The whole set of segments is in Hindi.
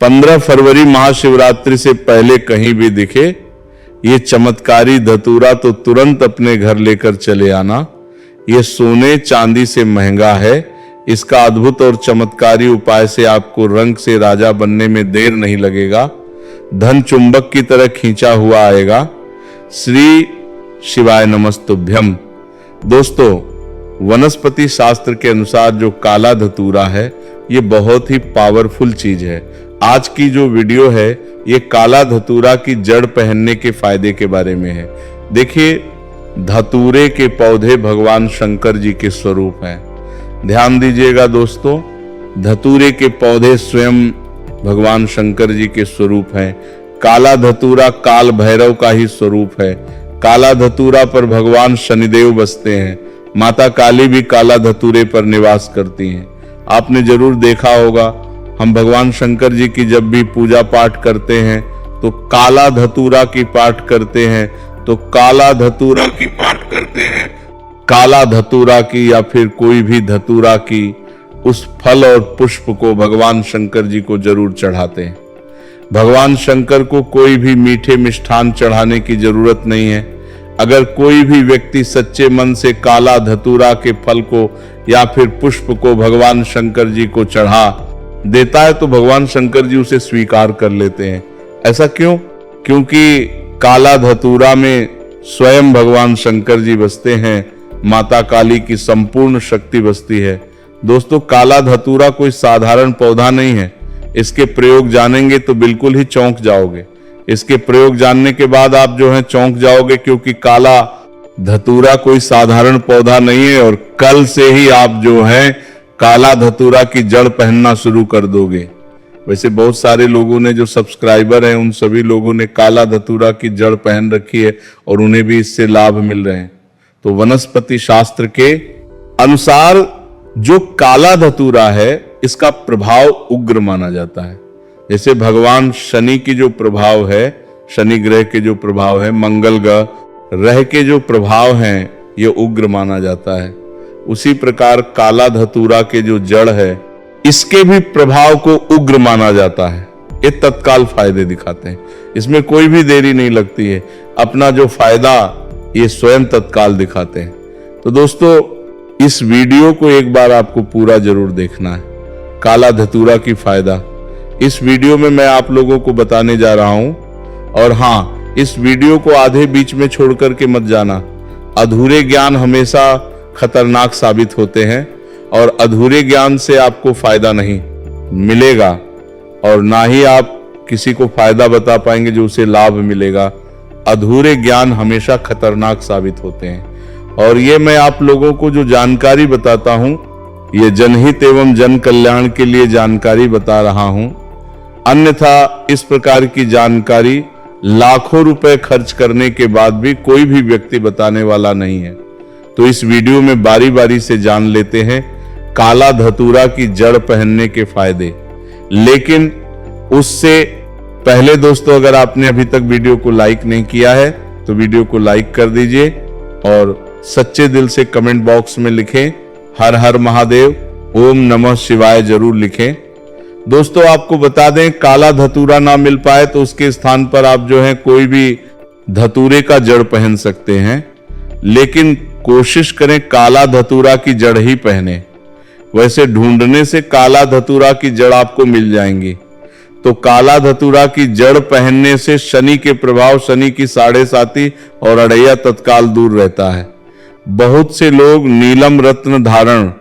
15 फरवरी महाशिवरात्रि से पहले कहीं भी दिखे ये चमत्कारी धतूरा तो तुरंत अपने घर लेकर चले आना। ये सोने चांदी से महंगा है। इसका अद्भुत और चमत्कारी उपाय से आपको रंग से राजा बनने में देर नहीं लगेगा। धन चुंबक की तरह खींचा हुआ आएगा। श्री शिवाय नमस्तुभ्यम। दोस्तों, वनस्पति शास्त्र के अनुसार जो काला धतूरा है ये बहुत ही पावरफुल चीज है। आज की जो वीडियो है ये काला धतूरा की जड़ पहनने के फायदे के बारे में है। देखिए, धतूरे के पौधे भगवान शंकर जी के स्वरूप हैं। ध्यान दीजिएगा दोस्तों, धतूरे के पौधे स्वयं भगवान शंकर जी के स्वरूप हैं। काला धतूरा काल भैरव का ही स्वरूप है। काला धतूरा पर भगवान शनिदेव बसते हैं। माता काली भी काला धतूरे पर निवास करती हैं। आपने जरूर देखा होगा, हम भगवान शंकर जी की जब भी पूजा पाठ करते हैं तो काला धतूरा की पाठ करते हैं, तो काला धतूरा की पाठ करते हैं। काला धतूरा की या फिर कोई भी धतूरा की उस फल और पुष्प को भगवान शंकर जी को जरूर चढ़ाते हैं। भगवान शंकर को कोई भी मीठे मिष्ठान चढ़ाने की जरूरत नहीं है। अगर कोई भी व्यक्ति सच्चे मन से काला धतूरा के फल को या फिर पुष्प को भगवान शंकर जी को चढ़ा देता है तो भगवान शंकर जी उसे स्वीकार कर लेते हैं। ऐसा क्यों? क्योंकि काला धतूरा में स्वयं भगवान शंकर जी बसते हैं। माता काली की संपूर्ण शक्ति बसती है। दोस्तों, काला धतूरा कोई साधारण पौधा नहीं है। इसके प्रयोग जानेंगे तो बिल्कुल ही चौंक जाओगे। इसके प्रयोग जानने के बाद आप जो है चौंक जाओगे, क्योंकि काला धतूरा कोई साधारण पौधा नहीं है। और कल से ही आप जो है काला धतूरा की जड़ पहनना शुरू कर दोगे। वैसे बहुत सारे लोगों ने जो सब्सक्राइबर हैं उन सभी लोगों ने काला धतूरा की जड़ पहन रखी है और उन्हें भी इससे लाभ मिल रहे हैं। तो वनस्पति शास्त्र के अनुसार जो काला धतूरा है इसका प्रभाव उग्र माना जाता है। जैसे भगवान शनि की जो प्रभाव है, शनि ग्रह के जो प्रभाव है, मंगल ग्रह के जो प्रभाव हैं ये उग्र माना जाता है। उसी प्रकार काला धतूरा के जो जड़ है इसके भी प्रभाव को उग्र माना जाता है। ये तत्काल फायदे दिखाते हैं। इसमें कोई भी देरी नहीं लगती है। अपना जो फायदा ये स्वयं तत्काल दिखाते हैं। तो दोस्तों, इस वीडियो को एक बार आपको पूरा जरूर देखना है। काला धतूरा की फायदा इस वीडियो में मैं आप लोगों को बताने जा रहा हूं। और हाँ, इस वीडियो को आधे बीच में छोड़ करके मत जाना। अधूरे ज्ञान हमेशा खतरनाक साबित होते हैं और अधूरे ज्ञान से आपको फायदा नहीं मिलेगा और ना ही आप किसी को फायदा बता पाएंगे जो उसे लाभ मिलेगा। अधूरे ज्ञान हमेशा खतरनाक साबित होते हैं। और ये मैं आप लोगों को जो जानकारी बताता हूं ये जनहित एवं जन कल्याण के लिए जानकारी बता रहा हूं। अन्यथा इस प्रकार की जानकारी लाखों रुपए खर्च करने के बाद भी कोई भी व्यक्ति बताने वाला नहीं है। तो इस वीडियो में बारी बारी से जान लेते हैं काला धतूरा की जड़ पहनने के फायदे। लेकिन उससे पहले दोस्तों, अगर आपने अभी तक वीडियो को लाइक नहीं किया है तो वीडियो को लाइक कर दीजिए और सच्चे दिल से कमेंट बॉक्स में लिखें हर हर महादेव, ओम नमः शिवाय जरूर लिखें। दोस्तों, आपको बता दें, काला धतूरा ना मिल पाए तो उसके स्थान पर आप जो है कोई भी धतूरे का जड़ पहन सकते हैं। लेकिन कोशिश करें काला धतूरा की जड़ ही पहने। वैसे ढूंढने से काला धतूरा की जड़ आपको मिल जाएंगी। तो काला धतूरा की जड़ पहनने से शनि के प्रभाव, शनि की 7.5 और अड़ैया तत्काल दूर रहता है। बहुत से लोग नीलम रत्न धारण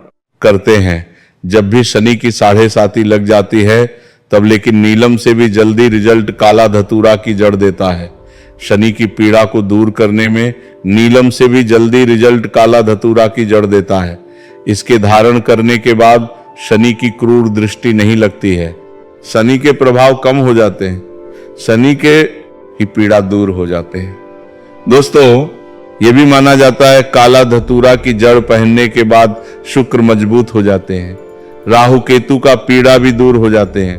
करते हैं जब भी शनि की 7.5 लग जाती है तब, लेकिन नीलम से भी जल्दी रिजल्ट काला धतूरा की जड़ देता है। शनि की पीड़ा को दूर करने में नीलम से भी जल्दी रिजल्ट काला धतूरा की जड़ देता है। इसके धारण करने के बाद शनि की क्रूर दृष्टि नहीं लगती है। शनि के प्रभाव कम हो जाते हैं, शनि के की पीड़ा दूर हो जाते हैं। दोस्तों, यह भी माना जाता है काला धतूरा की जड़ पहनने के बाद शुक्र मजबूत हो जाते हैं। राहु केतु का पीड़ा भी दूर हो जाते हैं।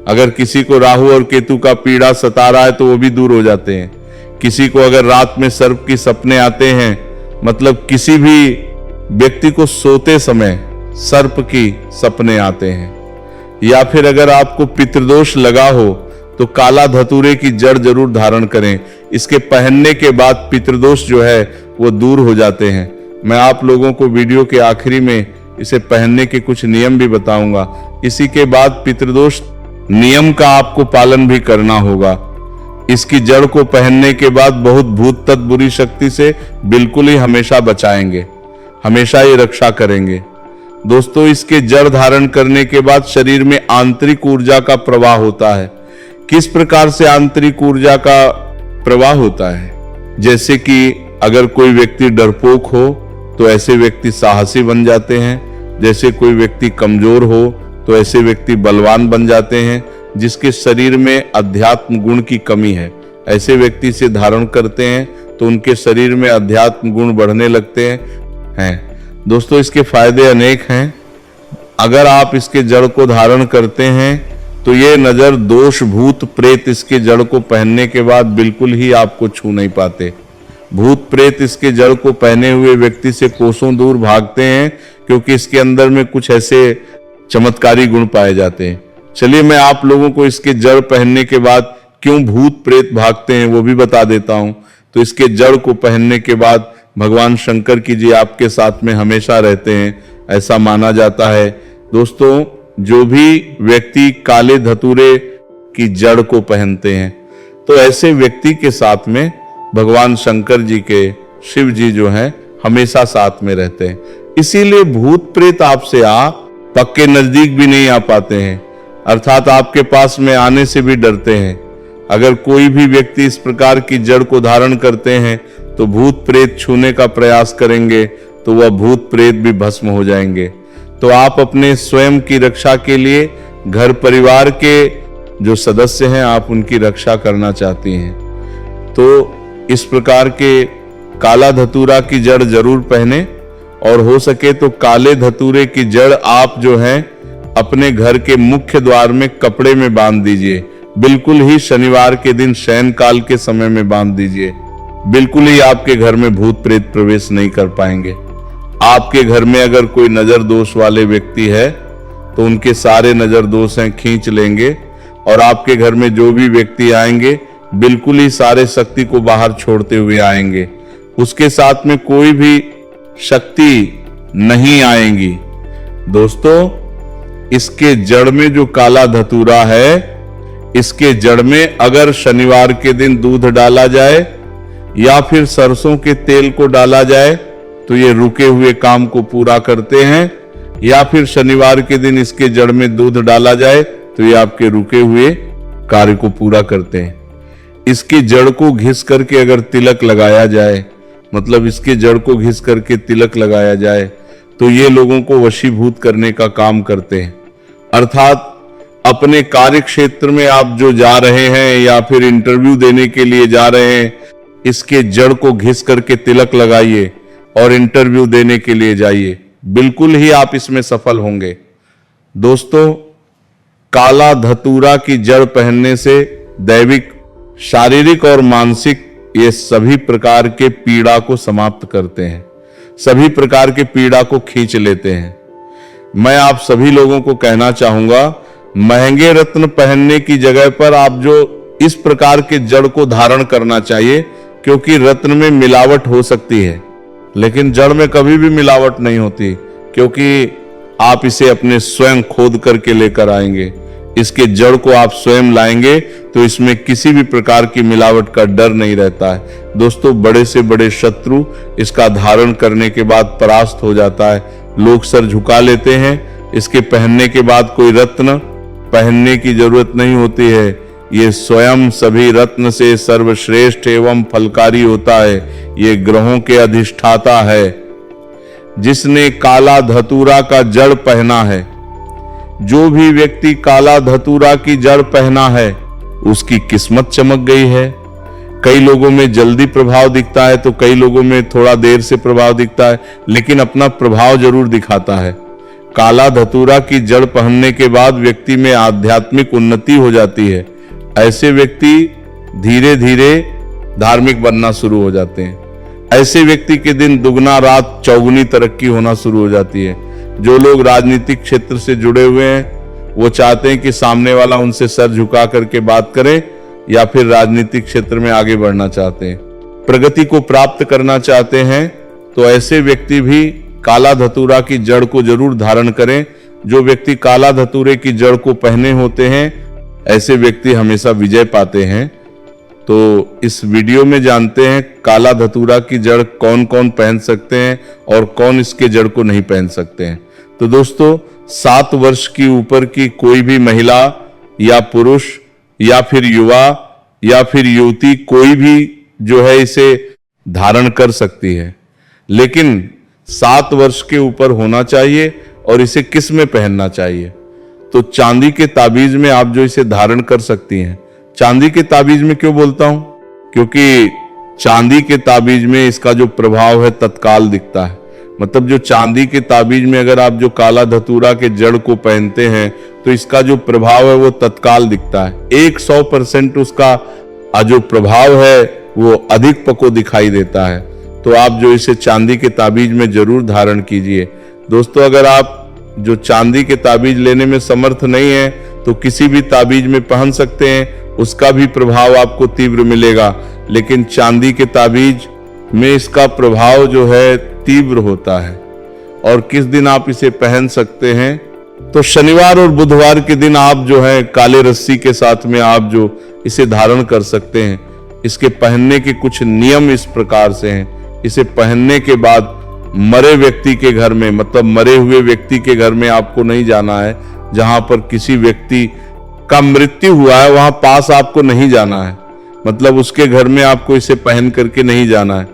अगर किसी को राहु और केतु का पीड़ा सता रहा है तो वो भी दूर हो जाते हैं। किसी को अगर रात में सर्प की सपने आते हैं, मतलब किसी भी व्यक्ति को सोते समय सर्प की सपने आते हैं, या फिर अगर आपको पितृदोष लगा हो तो काला धतूरे की जड़ जरूर धारण करें। इसके पहनने के बाद पितृदोष जो है वो दूर हो जाते हैं। मैं आप लोगों को वीडियो के आखिरी में इसे पहनने के कुछ नियम भी बताऊंगा। इसी के बाद पितृदोष नियम का आपको पालन भी करना होगा। इसकी जड़ को पहनने के बाद बहुत भूत तत् बुरी शक्ति से बिल्कुल ही हमेशा बचाएंगे, हमेशा ये रक्षा करेंगे। दोस्तों, इसके जड़ धारण करने के बाद शरीर में आंतरिक ऊर्जा का प्रवाह होता है। किस प्रकार से आंतरिक ऊर्जा का प्रवाह होता है? जैसे कि अगर कोई व्यक्ति डरपोक हो तो ऐसे व्यक्ति साहसी बन जाते हैं। जैसे कोई व्यक्ति कमजोर हो तो ऐसे व्यक्ति बलवान बन जाते हैं। जिसके शरीर में अध्यात्म गुण की कमी है, ऐसे व्यक्ति से धारण करते हैं तो उनके शरीर में अध्यात्म गुण बढ़ने लगते हैं। दोस्तों, इसके फायदे अनेक हैं। अगर आप इसके जड़ को धारण करते हैं तो ये नजर दोष भूत प्रेत इसके जड़ को पहनने के बाद बिल्कुल ही आपको छू नहीं पाते। भूत प्रेत इसके जड़ को पहने हुए व्यक्ति से कोसों दूर भागते हैं, क्योंकि इसके अंदर में कुछ ऐसे चमत्कारी गुण पाए जाते हैं। चलिए मैं आप लोगों को इसके जड़ पहनने के बाद क्यों भूत प्रेत भागते हैं वो भी बता देता हूं। तो इसके जड़ को पहनने के बाद भगवान शंकर की जी आपके साथ में हमेशा रहते हैं, ऐसा माना जाता है। दोस्तों, जो भी व्यक्ति काले धतूरे की जड़ को पहनते हैं तो ऐसे व्यक्ति के साथ में भगवान शंकर जी के शिव जी जो हैं हमेशा साथ में रहते हैं। इसीलिए भूत प्रेत आपसे पक्के नजदीक भी नहीं आ पाते हैं, अर्थात आपके पास में आने से भी डरते हैं। अगर कोई भी व्यक्ति इस प्रकार की जड़ को धारण करते हैं तो भूत प्रेत छूने का प्रयास करेंगे तो वह भूत प्रेत भी भस्म हो जाएंगे। तो आप अपने स्वयं की रक्षा के लिए घर परिवार के जो सदस्य हैं आप उनकी रक्षा करना चाहती हैं तो इस प्रकार के काला धतूरा की जड़ जरूर पहने, और हो सके तो काले धतूरे की जड़ आप जो है अपने घर के मुख्य द्वार में कपड़े में बांध दीजिए। बिल्कुल ही शनिवार के दिन शयन काल के समय में बांध दीजिए। बिल्कुल ही आपके घर में भूत प्रेत प्रवेश नहीं कर पाएंगे। आपके घर में अगर कोई नजर दोष वाले व्यक्ति है तो उनके सारे नजर दोष हैं खींच लेंगे, और आपके घर में जो भी व्यक्ति आएंगे बिल्कुल ही सारे शक्ति को बाहर छोड़ते हुए आएंगे। उसके साथ में कोई भी शक्ति नहीं आएंगी। दोस्तों, इसके जड़ में जो काला धतूरा है, इसके जड़ में अगर शनिवार के दिन दूध डाला जाए या फिर सरसों के तेल को डाला जाए तो ये रुके हुए काम को पूरा करते हैं, या फिर शनिवार के दिन इसके जड़ में दूध डाला जाए तो ये आपके रुके हुए कार्य को पूरा करते हैं। इसकी जड़ को घिस करके अगर तिलक लगाया जाए, मतलब इसके जड़ को घिस करके तिलक लगाया जाए तो ये लोगों को वशीभूत करने का काम करते हैं। अर्थात अपने कार्य क्षेत्र में आप जो जा रहे हैं या फिर इंटरव्यू देने के लिए जा रहे हैं, इसके जड़ को घिस करके तिलक लगाइए और इंटरव्यू देने के लिए जाइए, बिल्कुल ही आप इसमें सफल होंगे। दोस्तों, काला धतूरा की जड़ पहनने से दैविक, शारीरिक और मानसिक ये सभी प्रकार के पीड़ा को समाप्त करते हैं, सभी प्रकार के पीड़ा को खींच लेते हैं। मैं आप सभी लोगों को कहना चाहूंगा, महंगे रत्न पहनने की जगह पर आप जो इस प्रकार के जड़ को धारण करना चाहिए, क्योंकि रत्न में मिलावट हो सकती है लेकिन जड़ में कभी भी मिलावट नहीं होती, क्योंकि आप इसे अपने स्वयं खोद करके लेकर आएंगे। इसके जड़ को आप स्वयं लाएंगे तो इसमें किसी भी प्रकार की मिलावट का डर नहीं रहता है। दोस्तों, बड़े से बड़े शत्रु इसका धारण करने के बाद परास्त हो जाता है। लोग सर झुका लेते हैं। इसके पहनने के बाद कोई रत्न पहनने की जरूरत नहीं होती है। ये स्वयं सभी रत्न से सर्वश्रेष्ठ एवं फलकारी होता है। ये ग्रहों के अधिष्ठाता है। जिसने काला धतूरा का जड़ पहना है, जो भी व्यक्ति काला धतूरा की जड़ पहना है, उसकी किस्मत चमक गई है। कई लोगों में जल्दी प्रभाव दिखता है तो कई लोगों में थोड़ा देर से प्रभाव दिखता है, लेकिन अपना प्रभाव जरूर दिखाता है। काला धतूरा की जड़ पहनने के बाद व्यक्ति में आध्यात्मिक उन्नति हो जाती है। ऐसे व्यक्ति धीरे धीरे धार्मिक बनना शुरू हो जाते हैं। ऐसे व्यक्ति के दिन दुगना रात चौगुनी तरक्की होना शुरू हो जाती है। जो लोग राजनीतिक क्षेत्र से जुड़े हुए हैं वो चाहते हैं कि सामने वाला उनसे सर झुका करके बात करे, या फिर राजनीतिक क्षेत्र में आगे बढ़ना चाहते हैं, प्रगति को प्राप्त करना चाहते हैं, तो ऐसे व्यक्ति भी काला धतूरा की जड़ को जरूर धारण करें। जो व्यक्ति काला धतूरे की जड़ को पहने होते हैं, ऐसे व्यक्ति हमेशा विजय पाते हैं। तो इस वीडियो में जानते हैं काला धतूरा की जड़ कौन कौन पहन सकते हैं और कौन इसके जड़ को नहीं पहन सकते हैं। तो दोस्तों, 7 वर्ष की ऊपर की कोई भी महिला या पुरुष या फिर युवा या फिर युवती कोई भी जो है इसे धारण कर सकती है, लेकिन 7 वर्ष के ऊपर होना चाहिए। और इसे किस में पहनना चाहिए? तो चांदी के ताबीज में आप जो इसे धारण कर सकती हैं। चांदी के ताबीज में क्यों बोलता हूं? क्योंकि चांदी के ताबीज में इसका जो प्रभाव है तत्काल दिखता है। मतलब जो चांदी के ताबीज में अगर आप जो काला धतूरा के जड़ को पहनते हैं तो इसका जो प्रभाव है वो तत्काल दिखता है। 100% उसका जो प्रभाव है वो अधिक पको दिखाई देता है। तो आप जो इसे चांदी के ताबीज में जरूर धारण कीजिए। दोस्तों, अगर आप जो चांदी के ताबीज लेने में समर्थ नहीं है तो किसी भी ताबीज में पहन सकते हैं, उसका भी प्रभाव आपको तीव्र मिलेगा। लेकिन चांदी के ताबीज में इसका प्रभाव जो है तीव्र होता है। और किस दिन आप इसे पहन सकते हैं? तो शनिवार और बुधवार के दिन आप जो है काले रस्सी के साथ में आप जो इसे धारण कर सकते हैं। इसके पहनने के कुछ नियम इस प्रकार से हैं। इसे पहनने के बाद मरे व्यक्ति के घर में, मतलब मरे हुए व्यक्ति के घर में आपको नहीं जाना है। जहां पर किसी व्यक्ति का मृत्यु हुआ है वहां पास आपको नहीं जाना है। मतलब उसके घर में आपको इसे पहन करके नहीं जाना है।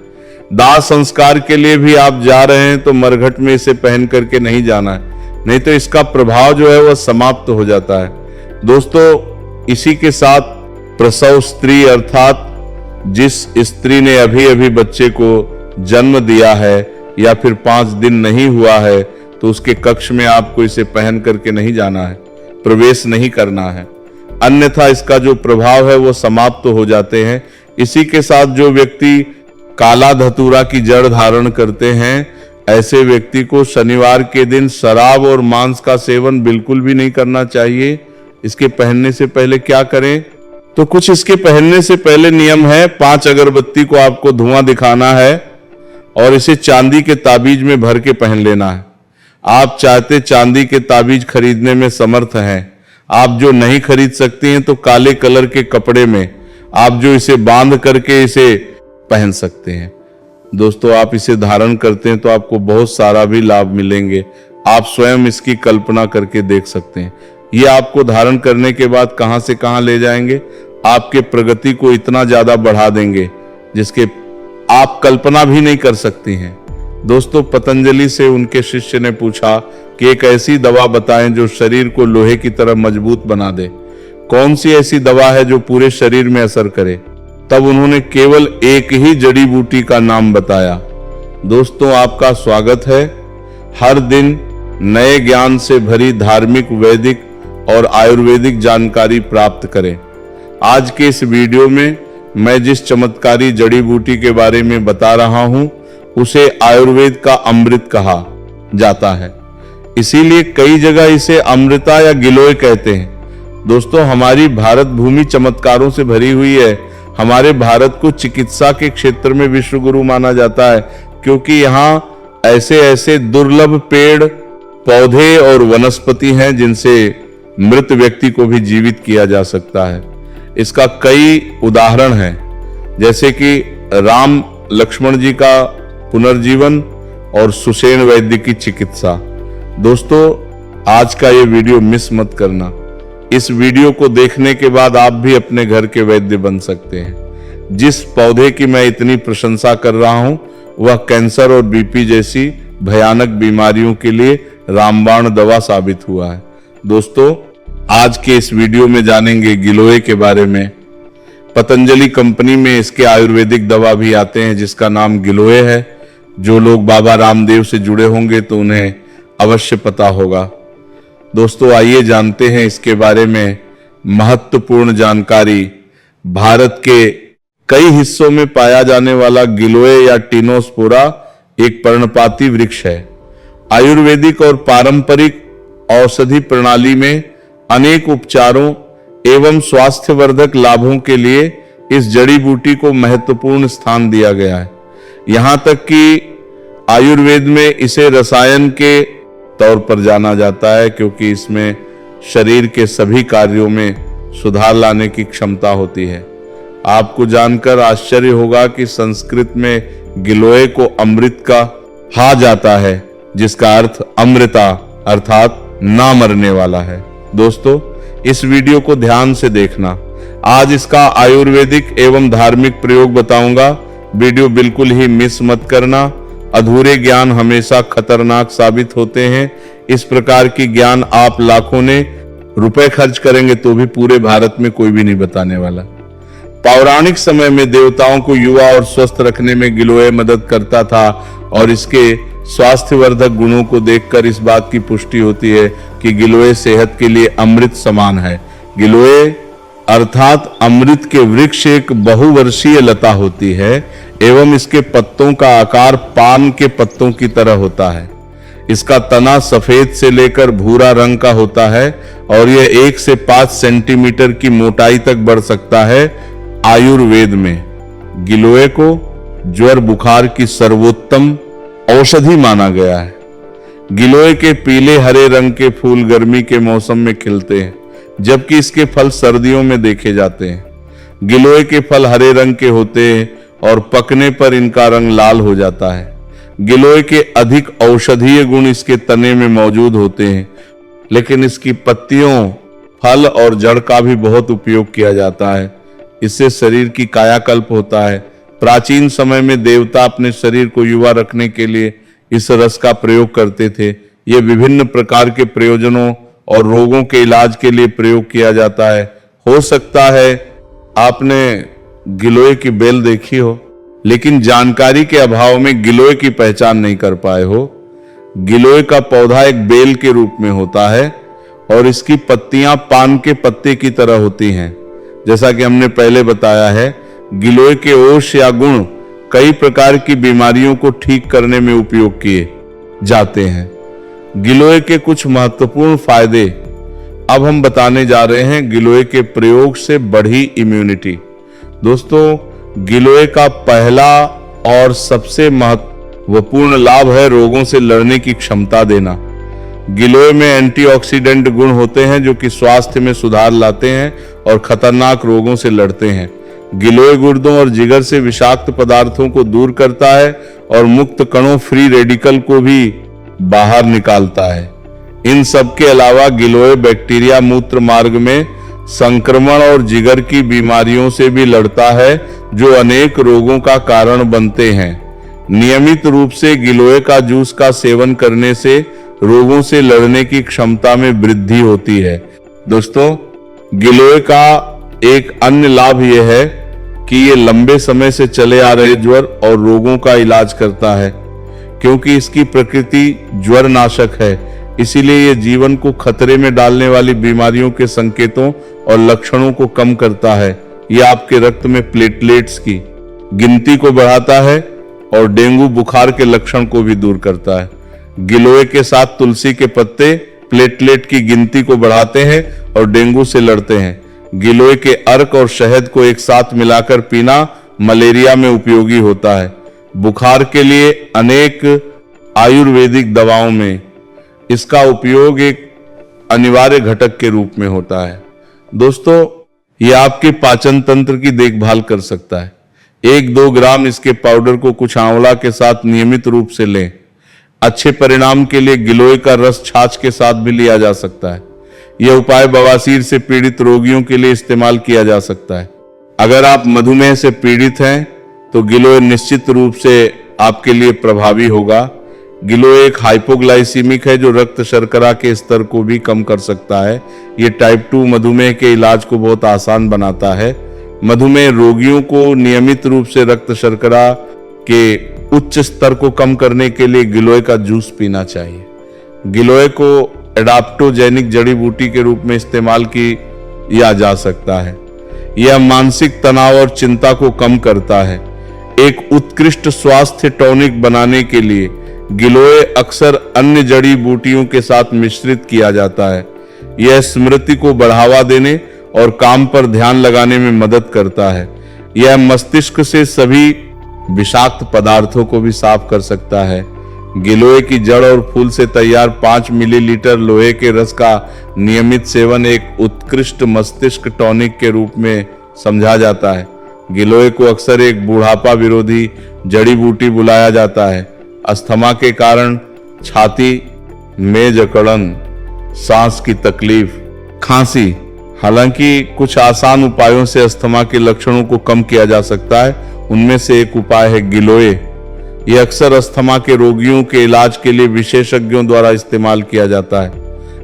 दाह संस्कार के लिए भी आप जा रहे हैं तो मरघट में इसे पहन करके नहीं जाना है, नहीं तो इसका प्रभाव जो है वह समाप्त हो जाता है। दोस्तों, इसी के साथ प्रसव स्त्री अर्थात जिस स्त्री ने अभी अभी बच्चे को जन्म दिया है या फिर 5 दिन नहीं हुआ है, तो उसके कक्ष में आपको इसे पहन करके नहीं जाना है, प्रवेश नहीं करना है, अन्यथा इसका जो प्रभाव है वो समाप्त हो जाते हैं। इसी के साथ जो व्यक्ति काला धतूरा की जड़ धारण करते हैं, ऐसे व्यक्ति को शनिवार के दिन शराब और मांस का सेवन बिल्कुल भी नहीं करना चाहिए। इसके पहनने से पहले क्या करें? तो कुछ इसके पहनने से पहले नियम है। 5 अगरबत्ती को आपको धुआं दिखाना है और इसे चांदी के ताबीज में भर के पहन लेना है। आप चाहते चांदी के ताबीज खरीदने में समर्थ हैं, आप जो नहीं खरीद सकती हैं तो काले कलर के कपड़े में आप जो इसे बांध करके इसे पहन सकते हैं। दोस्तों, आप इसे धारण करते हैं तो आपको बहुत सारा भी लाभ मिलेंगे। आप स्वयं इसकी कल्पना करके देख सकते हैं। ये आपको धारण करने के बाद कहां से कहां ले जाएंगे, आपके प्रगति को इतना ज्यादा बढ़ा देंगे जिसके आप कल्पना भी नहीं कर सकती हैं। दोस्तों, पतंजलि से उनके शिष्य ने पूछा कि एक ऐसी दवा बताएं जो शरीर को लोहे की तरह मजबूत बना दे। कौन सी ऐसी दवा है जो पूरे शरीर में असर करे? तब उन्होंने केवल एक ही जड़ी बूटी का नाम बताया। दोस्तों, आपका स्वागत है। हर दिन नए ज्ञान से भरी धार्मिक, वैदिक और आयुर्वेदिक जानकारी प्राप्त करें। आज के इस वीडियो में मैं जिस चमत्कारी जड़ी बूटी के बारे में बता रहा हूं, उसे आयुर्वेद का अमृत कहा जाता है। इसीलिए कई जगह इसे अमृता या गिलोय कहते हैं। दोस्तों, हमारी भारत भूमि चमत्कारों से भरी हुई है। हमारे भारत को चिकित्सा के क्षेत्र में विश्व गुरु माना जाता है, क्योंकि यहाँ ऐसे ऐसे दुर्लभ पेड़, पौधे और वनस्पति हैं जिनसे मृत व्यक्ति को भी जीवित किया जा सकता है। इसका कई उदाहरण हैं, जैसे कि राम लक्ष्मण जी का पुनर्जीवन और सुषेण वैद्य की चिकित्सा। दोस्तों, आज का ये वीडियो मिस मत करना। इस वीडियो को देखने के बाद आप भी अपने घर के वैद्य बन सकते हैं। जिस पौधे की मैं इतनी प्रशंसा कर रहा हूं, वह कैंसर और बीपी जैसी भयानक बीमारियों के लिए रामबाण दवा साबित हुआ है। दोस्तों, आज के इस वीडियो में जानेंगे गिलोय के बारे में। पतंजलि कंपनी में इसके आयुर्वेदिक दवा भी आते हैं जिसका नाम गिलोय है। जो लोग बाबा रामदेव से जुड़े होंगे तो उन्हें अवश्य पता होगा। दोस्तों, आइए जानते हैं इसके बारे में महत्वपूर्ण जानकारी। भारत के कई हिस्सों में पाया जाने वाला गिलोय या टिनोस्पोरा एक पर्णपाती वृक्ष है। आयुर्वेदिक और पारंपरिक औषधि प्रणाली में अनेक उपचारों एवं स्वास्थ्यवर्धक लाभों के लिए इस जड़ी बूटी को महत्वपूर्ण स्थान दिया गया है। यहां तक कि आयुर्वेद में इसे रसायन के तौर पर जाना जाता है, क्योंकि इसमें शरीर के सभी कार्यों में सुधार लाने की क्षमता होती है। आपको जानकर आश्चर्य होगा कि संस्कृत में गिलोय को अमृत कहा जाता है, जिसका अर्थ अमृता अर्थात ना मरने वाला है। दोस्तों, इस वीडियो को ध्यान से देखना। आज इसका आयुर्वेदिक एवं धार्मिक प्रयोग बताऊंगा। वीडियो बिल्कुल ही मिस मत करना। अधूरे ज्ञान हमेशा खतरनाक साबित होते हैं। इस प्रकार की ज्ञान आप लाखों ने रुपए खर्च करेंगे तो भी पूरे भारत में कोई भी नहीं बताने वाला। पौराणिक समय में देवताओं को युवा और स्वस्थ रखने में गिलोय मदद करता था, और इसके स्वास्थ्यवर्धक गुणों को देखकर इस बात की पुष्टि होती है कि गिलोय सेहत के लिए अमृत समान है। गिलोय अर्थात अमृत के वृक्ष एक बहुवर्षीय लता होती है एवं इसके पत्तों का आकार पान के पत्तों की तरह होता है। इसका तना सफेद से लेकर भूरा रंग का होता है और यह 1 से 5 सेंटीमीटर की मोटाई तक बढ़ सकता है। आयुर्वेद में गिलोय को ज्वर बुखार की सर्वोत्तम औषधि माना गया है। गिलोय के पीले हरे रंग के फूल गर्मी के मौसम में खिलते हैं, जबकि इसके फल सर्दियों में देखे जाते हैं। गिलोय के फल हरे रंग के होते हैं और पकने पर इनका रंग लाल हो जाता है। गिलोय के अधिक औषधीय गुण इसके तने में मौजूद होते हैं, लेकिन इसकी पत्तियों, फल और जड़ का भी बहुत उपयोग किया जाता है। इससे शरीर की कायाकल्प होता है। प्राचीन समय में देवता अपने शरीर को युवा रखने के लिए इस रस का प्रयोग करते थे। ये विभिन्न प्रकार के प्रयोजनों और रोगों के इलाज के लिए प्रयोग किया जाता है। हो सकता है आपने गिलोय की बेल देखी हो, लेकिन जानकारी के अभाव में गिलोय की पहचान नहीं कर पाए हो। गिलोय का पौधा एक बेल के रूप में होता है और इसकी पत्तियां पान के पत्ते की तरह होती हैं। जैसा कि हमने पहले बताया है, गिलोय के औष या गुण कई प्रकार की बीमारियों को ठीक करने में उपयोग किए जाते हैं। गिलोय के कुछ महत्वपूर्ण फायदे अब हम बताने जा रहे हैं। गिलोय के प्रयोग से बढ़ी इम्यूनिटी। दोस्तों, गिलोय का पहला और सबसे महत्वपूर्ण लाभ है रोगों से लड़ने की क्षमता देना। गिलोय में एंटीऑक्सीडेंट गुण होते हैं जो कि स्वास्थ्य में सुधार लाते हैं और खतरनाक रोगों से लड़ते हैं। गिलोय गुर्दों और जिगर से विषाक्त पदार्थों को दूर करता है और मुक्त कणों फ्री रेडिकल को भी बाहर निकालता है। इन सब के अलावा गिलोय बैक्टीरिया मूत्र मार्ग में संक्रमण और जिगर की बीमारियों से भी लड़ता है, जो अनेक रोगों का कारण बनते हैं। नियमित रूप से गिलोय का जूस का सेवन करने से रोगों से लड़ने की क्षमता में वृद्धि होती है। दोस्तों, गिलोय का एक अन्य लाभ यह है कि ये लंबे समय से चले आ रहे ज्वर और रोगों का इलाज करता है। क्योंकि इसकी प्रकृति ज्वर नाशक है, इसीलिए ये जीवन को खतरे में डालने वाली बीमारियों के संकेतों और लक्षणों को कम करता है। ये आपके रक्त में प्लेटलेट्स की गिनती को बढ़ाता है और डेंगू बुखार के लक्षण को भी दूर करता है। गिलोय के साथ तुलसी के पत्ते प्लेटलेट की गिनती को बढ़ाते हैं और डेंगू से लड़ते हैं। गिलोय के अर्क और शहद को एक साथ मिलाकर पीना मलेरिया में उपयोगी होता है। बुखार के लिए अनेक आयुर्वेदिक दवाओं में इसका उपयोग एक अनिवार्य घटक के रूप में होता है। दोस्तों, यह आपके पाचन तंत्र की देखभाल कर सकता है। 1-2 ग्राम इसके पाउडर को कुछ आंवला के साथ नियमित रूप से लें। अच्छे परिणाम के लिए गिलोय का रस छाछ के साथ भी लिया जा सकता है। यह उपाय बवासीर से पीड़ित रोगियों के लिए इस्तेमाल किया जा सकता है। अगर आप मधुमेह से पीड़ित हैं तो गिलोय निश्चित रूप से आपके लिए प्रभावी होगा। गिलोय एक हाइपोग्लाइसीमिक है जो रक्त शर्करा के स्तर को भी कम कर सकता है। ये टाइप 2 मधुमेह के इलाज को बहुत आसान बनाता है। मधुमेह रोगियों को नियमित रूप से रक्त शर्करा के उच्च स्तर को कम करने के लिए गिलोय का जूस पीना चाहिए। गिलोय को एडाप्टोजेनिक जड़ी बूटी के रूप में इस्तेमाल किया जा सकता है। यह मानसिक तनाव और चिंता को कम करता है। एक उत्कृष्ट स्वास्थ्य टॉनिक बनाने के लिए गिलोय अक्सर अन्य जड़ी बूटियों के साथ मिश्रित किया जाता है। यह स्मृति को बढ़ावा देने और काम पर ध्यान लगाने में मदद करता है। यह मस्तिष्क से सभी विषाक्त पदार्थों को भी साफ कर सकता है। गिलोय की जड़ और फूल से तैयार 5 मिलीलीटर लोहे के रस का नियमित सेवन एक उत्कृष्ट मस्तिष्क टॉनिक के रूप में समझा जाता है। गिलोय को अक्सर एक बुढ़ापा विरोधी जड़ी बूटी बुलाया जाता है। अस्थमा के कारण छाती में जकड़न, सांस की तकलीफ, खांसी। हालांकि कुछ आसान उपायों से अस्थमा के लक्षणों को कम किया जा सकता है। उनमें से एक उपाय है गिलोय। यह अक्सर अस्थमा के रोगियों के इलाज के लिए विशेषज्ञों द्वारा इस्तेमाल किया जाता है।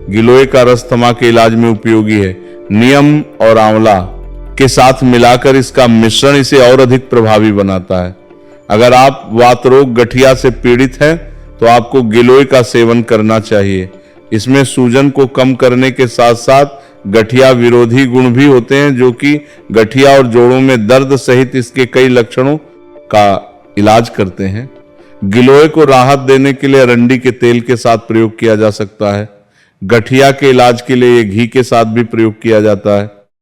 गिलोय का रस अस्थमा के इलाज में उपयोगी है। नीम और आंवला के साथ मिलाकर इसका मिश्रण इसे और अधिक प्रभावी बनाता है। अगर आप वात रोग, गठिया से पीड़ित हैं तो आपको गिलोय का सेवन करना चाहिए। इसमें सूजन को कम करने के साथ साथ गठिया विरोधी गुण भी होते हैं, जो कि गठिया और जोड़ों में दर्द सहित इसके कई लक्षणों का इलाज करते हैं। गिलोय को राहत देने के लिए अरंडी के तेल के साथ प्रयोग किया जा सकता है। गठिया के इलाज के लिए घी के साथ भी प्रयोग किया जाता है।